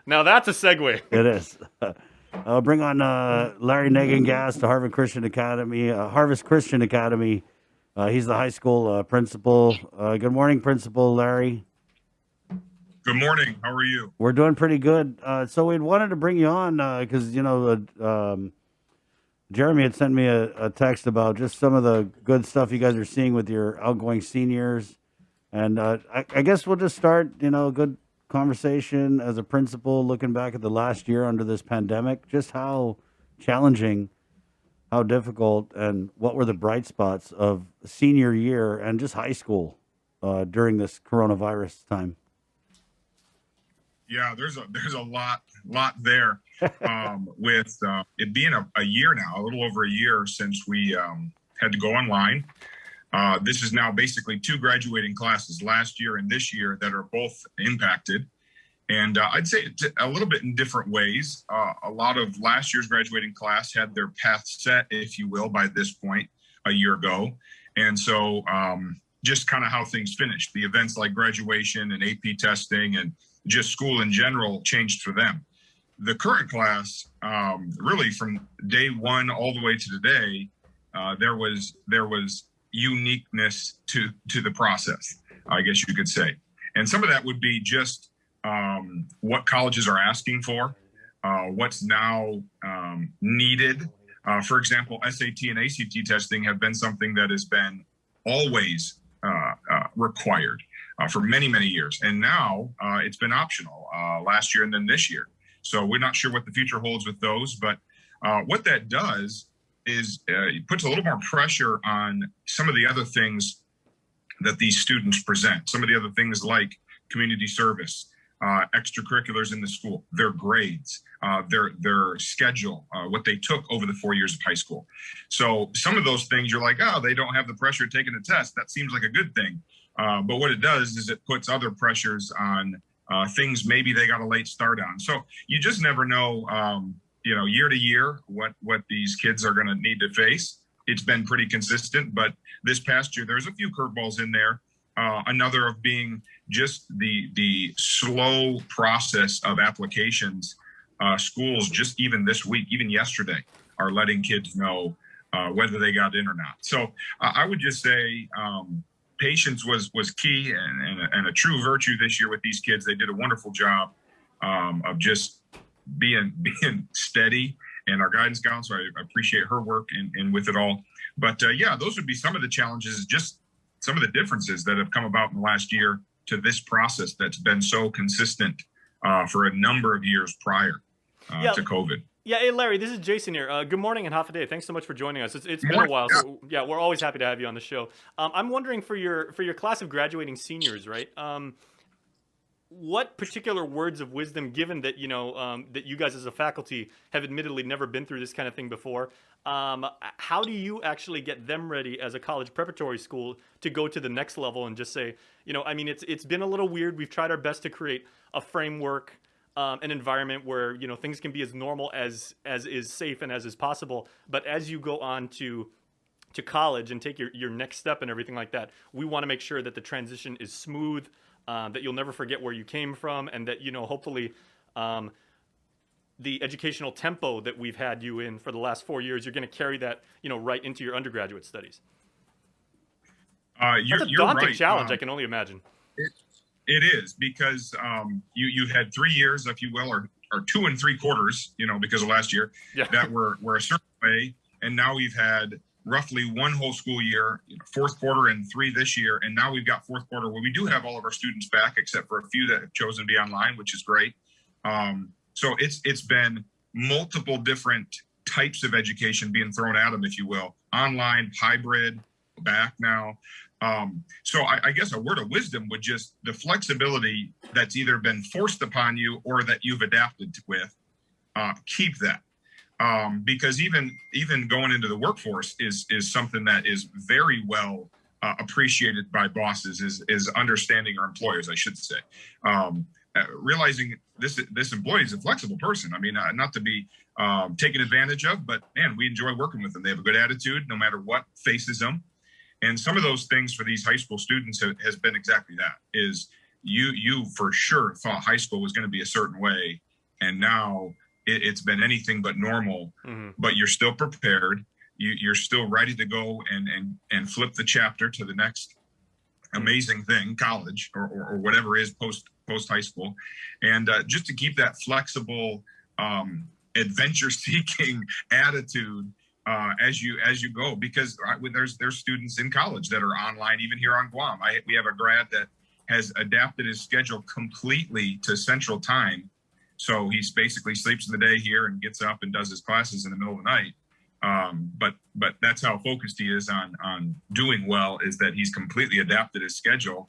Now that's a segue. It is. Bring on Larry Nagengast to Harvard Christian Academy, Harvest Christian Academy. He's the high school principal. Good morning, Principal Larry. Good morning. How are you? We're doing pretty good. So we wanted to bring you on because Jeremy had sent me a text about just some of the good stuff you guys are seeing with your outgoing seniors, and I guess we'll just start. A good conversation as a principal, looking back at the last year under this pandemic, just how challenging, how difficult, and what were the bright spots of senior year and just high school during this coronavirus time. Yeah, there's a lot there. With it being a year now, a little over a year since we had to go online. This is now basically two graduating classes, last year and this year, that are both impacted. And I'd say a little bit in different ways. A lot of last year's graduating class had their path set, if you will, by this point a year ago. And so just kind of how things finished. The events like graduation and AP testing and just school in general changed for them. The current class, really from day one all the way to today, there was uniqueness to the process, I guess you could say. And some of that would be just what colleges are asking for, what's now needed. For example, SAT and ACT testing have been something that has been always required for many, many years. And now it's been optional last year and then this year. So we're not sure what the future holds with those. But what that does is it puts a little more pressure on some of the other things that these students present. Some of the other things like community service, extracurriculars in the school, their grades, their schedule, what they took over the 4 years of high school. So some of those things you're like, oh, they don't have the pressure of taking a test. That seems like a good thing. But what it does is it puts other pressures on things maybe they got a late start on. So you just never know, year to year, what these kids are going to need to face. It's been pretty consistent, but this past year, there's a few curveballs in there. Another of being just the slow process of applications. Schools just even this week, even yesterday, are letting kids know whether they got in or not. So I would just say patience was key and a true virtue this year with these kids. They did a wonderful job of just being steady. And our guidance counselor, I appreciate her work and with it all. But yeah, those would be some of the challenges, just some of the differences that have come about in the last year to this process that's been so consistent for a number of years prior to COVID. Yeah, hey Larry, this is Jason here. Good morning and half a day. Thanks so much for joining us. It's been a Morning. while, Yeah. so yeah, we're always happy to have you on the show. I'm wondering for your class of graduating seniors, right? What particular words of wisdom, given that that you guys as a faculty have admittedly never been through this kind of thing before, how do you actually get them ready as a college preparatory school to go to the next level and just say, it's been a little weird. We've tried our best to create a framework, an environment where things can be as normal as is safe and as is possible. But as you go on to college and take your next step and everything like that, we want to make sure that the transition is smooth, that you'll never forget where you came from, and that hopefully the educational tempo that we've had you in for the last 4 years, you're going to carry that right into your undergraduate studies. That's a daunting right. challenge. I can only imagine. It is because you had 3 years, if you will, or 2 3/4, because of last year, Yeah. that were a certain way, and now we've had roughly one whole school year, fourth quarter and 3 this year, and now we've got fourth quarter where we do have all of our students back, except for a few that have chosen to be online, which is great. So it's been multiple different types of education being thrown at them, if you will, online, hybrid, back now. So I guess a word of wisdom would just the flexibility that's either been forced upon you or that you've adapted with, keep that. Because even going into the workforce is something that is very well appreciated by bosses, is understanding our employers, I should say. Realizing this employee is a flexible person. I mean, not to be taken advantage of, but man, we enjoy working with them. They have a good attitude no matter what faces them. And some of those things for these high school students has been exactly that, is you for sure thought high school was going to be a certain way, and now it's been anything but normal. Mm-hmm. But you're still prepared. You're still ready to go and flip the chapter to the next amazing thing, college or whatever is post high school, and just to keep that flexible, adventure seeking attitude as you go, because there's students in college that are online, even here on Guam. We have a grad that has adapted his schedule completely to Central Time, so he's basically sleeps in the day here and gets up and does his classes in the middle of the night. But that's how focused he is on doing well, is that he's completely adapted his schedule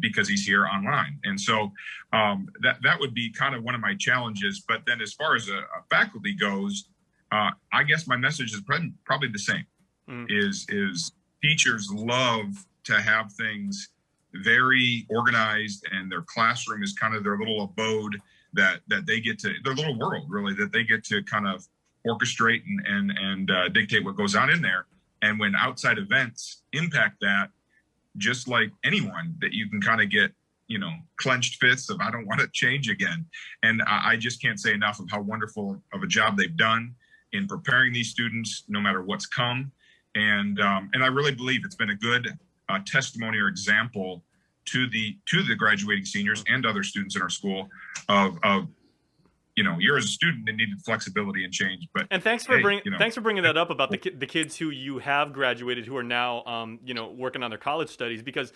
because he's here online. And so that would be kind of one of my challenges. But then as far as a faculty goes, I guess my message is probably the same. Is teachers love to have things very organized, and their classroom is kind of their little abode that they get to, their little world really, that they get to kind of orchestrate and dictate what goes on in there. And when outside events impact that, just like anyone, that you can kind of get, clenched fists of, I don't want to change again. And I just can't say enough of how wonderful of a job they've done in preparing these students, no matter what's come. And I really believe it's been a good testimony or example to the graduating seniors and other students in our school of you're as a student that needed flexibility and change. But and thanks for bringing that up about the kids who you have graduated, who are now working on their college studies, because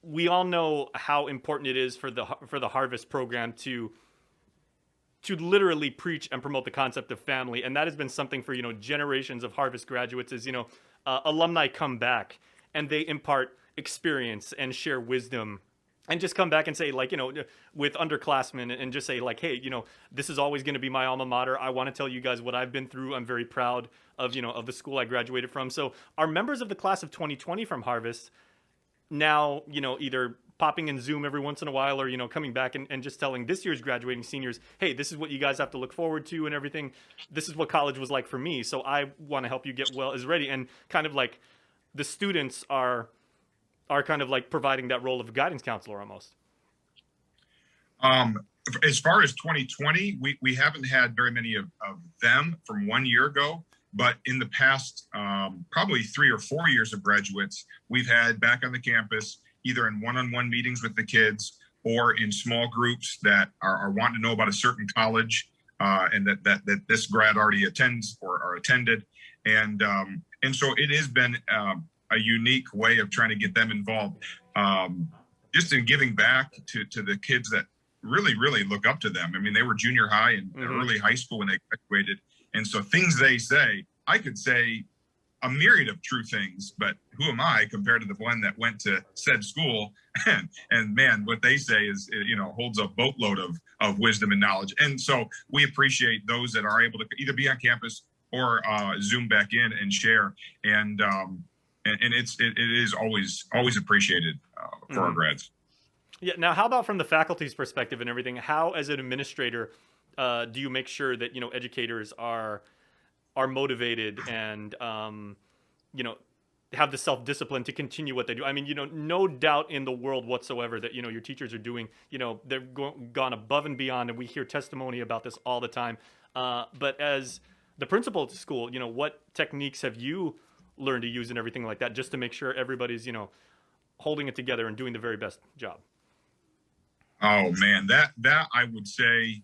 we all know how important it is for the Harvest program to literally preach and promote the concept of family. And that has been something for generations of Harvest graduates. Is alumni come back and they impart experience and share wisdom, and just come back and say, like, with underclassmen, and just say, like, hey, this is always going to be my alma mater. I want to tell you guys what I've been through. I'm very proud of of the school I graduated from. So our members of the class of 2020 from Harvest now, either popping in Zoom every once in a while, or coming back and just telling this year's graduating seniors, hey, this is what you guys have to look forward to and everything. This is what college was like for me, so I want to help you get well as ready. And kind of like the students are kind of like providing that role of a guidance counselor almost. As far as 2020, we haven't had very many of them from 1 year ago, but in the past, probably 3 or 4 years of graduates, we've had back on the campus, either in one-on-one meetings with the kids or in small groups that are wanting to know about a certain college and that this grad already attends or attended. And so it has been a unique way of trying to get them involved, just in giving back to the kids that really, really look up to them. I mean, they were junior high and early high school when they graduated. And so things they say, I could say a myriad of true things, but who am I compared to the one that went to said school? And man, what they say is, holds a boatload of wisdom and knowledge. And so we appreciate those that are able to either be on campus or Zoom back in and share. And it is always appreciated for our grads. Yeah. Now, how about from the faculty's perspective and everything? How, as an administrator, do you make sure that educators are motivated and have the self-discipline to continue what they do? I mean, no doubt in the world whatsoever that your teachers are doing. They've gone above and beyond, and we hear testimony about this all the time. But as the principal at the school, what techniques have you learned to use and everything like that, just to make sure everybody's holding it together and doing the very best job? Oh man, that I would say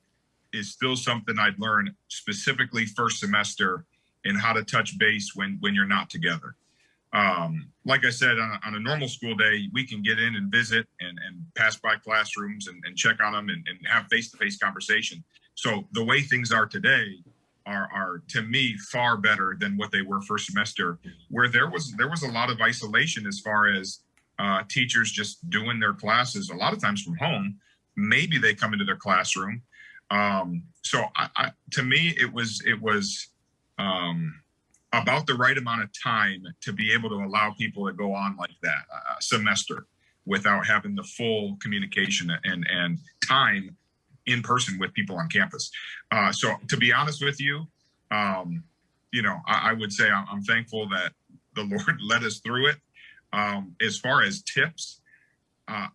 is still something I'd learn specifically first semester, in how to touch base when you're not together. Like I said, on a normal school day, we can get in and visit and pass by classrooms and check on them and have face-to-face conversation. So the way things are today are to me far better than what they were first semester, where there was a lot of isolation as far as teachers just doing their classes a lot of times from home. Maybe they come into their classroom. So I to me, it was about the right amount of time to be able to allow people to go on like that semester without having the full communication and time in person with people on campus. So to be honest with you, I would say I'm thankful that the Lord led us through it. As far as tips,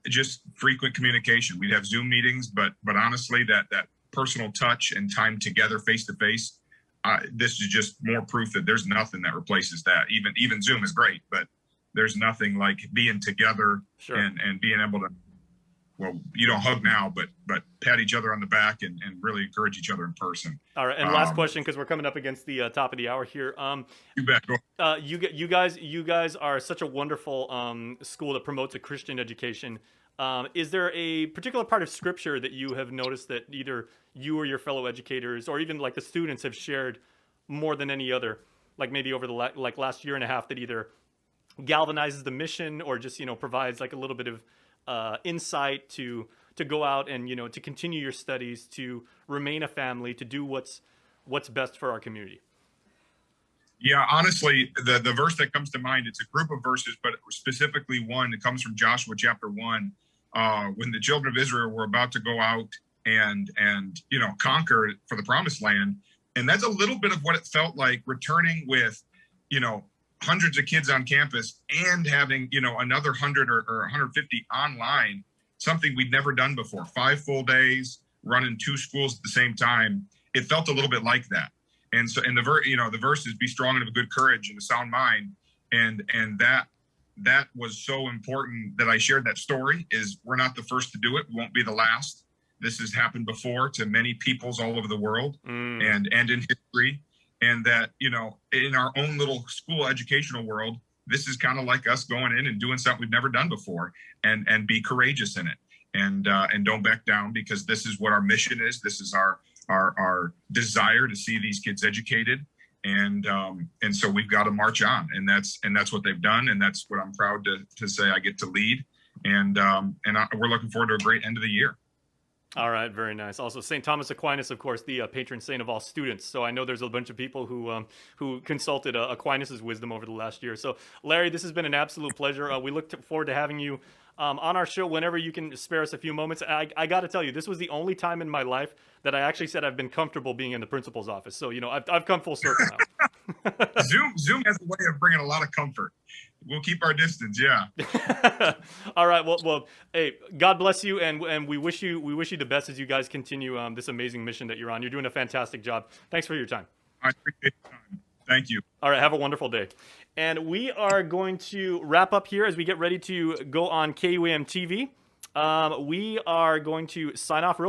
just frequent communication. We'd have Zoom meetings, but honestly, that personal touch and time together face to face, this is just more proof that there's nothing that replaces that. Even Zoom is great, but there's nothing like being together Sure. and being able to, well, you don't hug now, but pat each other on the back and really encourage each other in person. All right, and last question, because we're coming up against the top of the hour here. You bet. Go. You guys are such a wonderful school that promotes a Christian education. Is there a particular part of Scripture that you have noticed that either you or your fellow educators, or even like the students, have shared more than any other, like maybe over the last year and a half, that either galvanizes the mission or just provides like a little bit of insight to go out and to continue your studies, to remain a family, to do what's best for our community? Yeah, honestly, the verse that comes to mind, it's a group of verses, but specifically one that comes from Joshua chapter 1, when the children of Israel were about to go out and conquer for the promised land. And that's a little bit of what it felt like returning with, hundreds of kids on campus and having, another 100 or 150 online, something we'd never done before. 5 full days, running 2 schools at the same time. It felt a little bit like that. And so, and the verse is be strong and of good courage and a sound mind. And that was so important that I shared that story. Is we're not the first to do it. We won't be the last. This has happened before to many peoples all over the world and in history. And that, in our own little school educational world, this is kind of like us going in and doing something we've never done before, and be courageous in it, and don't back down, because this is what our mission is. This is our desire to see these kids educated. And so we've got to march on, and that's what they've done. And that's what I'm proud to say I get to lead. And we're looking forward to a great end of the year. All right, very nice. Also, St. Thomas Aquinas, of course, the patron saint of all students. So I know there's a bunch of people who consulted Aquinas' wisdom over the last year. So, Larry, this has been an absolute pleasure. We look forward to having you on our show whenever you can spare us a few moments. I got to tell you, this was the only time in my life that I actually said I've been comfortable being in the principal's office. So, I've come full circle now. Zoom has a way of bringing a lot of comfort. We'll keep our distance. Yeah. All right. Well, hey, God bless you, and we wish you the best as you guys continue this amazing mission that you're on. You're doing a fantastic job. Thanks for your time. I appreciate the time. Thank you. All right. Have a wonderful day. And we are going to wrap up here as we get ready to go on KUAM TV. We are going to sign off real quick.